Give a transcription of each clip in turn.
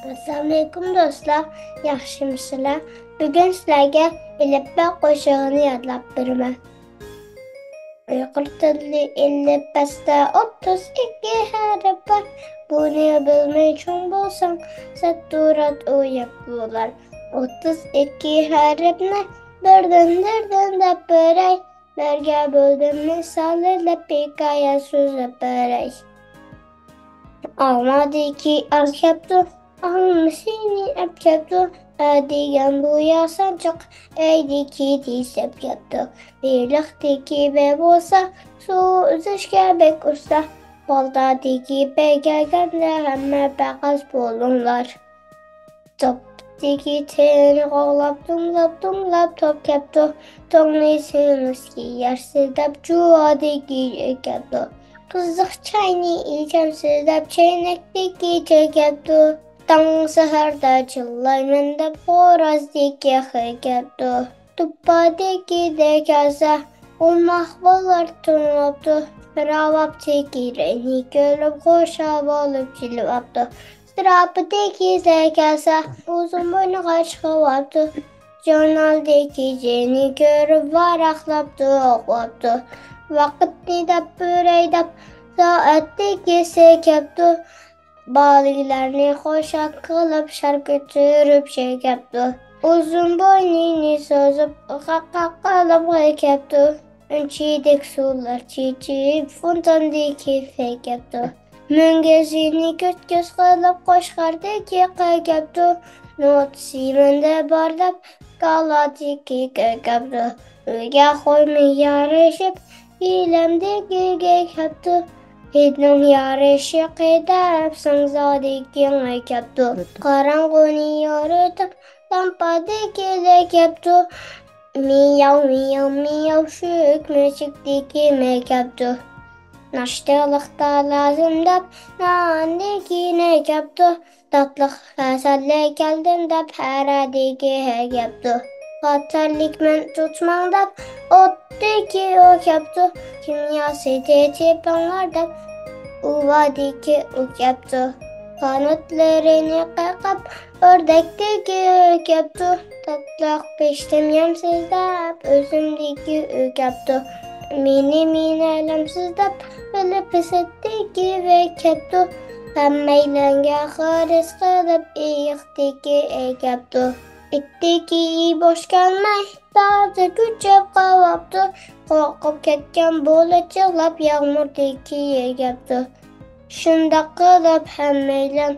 Assalamu alaykum do'stlar, yaxshimisizlar? Bugun sizlarga Ellikba qo'shig'ini yodlab beraman. Uyg'ur tilli ellikbasda 32 harf bor. Buni bilmay cho'ng bo'lsang, satturat o'yib bo'lar. 32 harfni birdan deb beray. Birga bo'ldim misollar hikoya so'zlab beray. Olmadiki arkaptu, olmasini apkaptu, degan bu yasanchiq, aydiki desep yaptu. Beliqdiki be bo'lsa, suv uzishga bek usta, boltadiki begaganda hamma baqas bo'linglar. Topdiki teni qo'g'lab, tunglab top kaptu, tongni semiski yarsiz deb juvadiki ekaptu. Qiziq chayni ichamsiz deb chaynakdagi chekaptu. Tong saharda chillayman deb xo'rozdagi haykaptu. Tuppadagi dekasa u mahvollar tunlabtu. Ravabdagi rayni ko'rib qo'shab olib jilvabtu. Strapdagi dekasa uzun bo'yniga chiqyaptu. Jurnaldagi jeni ko'rib varaqlabtu, o'qlabtu. Vaqtni deb bo'raydab, soatdagi sekaptu. Baliqlarni qo'shak qilib shar ko'tarib chekaptu. Uzun bo'ynini so'zib, qaqqa qilib haykaptu. Unchidek suvlar chichib, fontandagi faykaptu. Mungazini ko'z qilib qo'shqardagi qaykaptu. Notsiymanda bordab, galadiki qaykaptu. Uyga qo'ymay yarashib, ilamdagi kaptu. Hidning yarishi qidab, sangzodagi kaptu. Qarang'uni yoritib, lampadagi kaptu. Miyav, shuk mushukdagi kaptu. Nashtalıqda lazım deb, nandagi kaptu. Tatliq kasallik keldim deb, haradagi kaptu. Qatarlikman tutmang deb, otdagi kaptu. Kimyosi tepanglar deb, uvadagi kaptu. Qanotlarini qaqab, o'rdakdagi kaptu. Tatliq pishdim yemsiz deb, o'zimdagi kaptu. Meni alamsiz deb, bilib pisadagi kaptu. Hammaylanga xiris qilib, iyiqdagi kaptu. Itdagi bosh kelmay, ba'zi kuchab qavabtu. Qo'rqib ketgan bo'la chig'lab, yağmurdagi kaptu. Shunda qilib hammaylan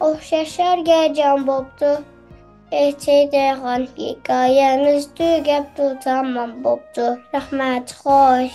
o'xshasharga jon bo'ptu. Echadigan hikoyamiz tugabtu, tamom bo'ptu. Rahmat, xo'sh.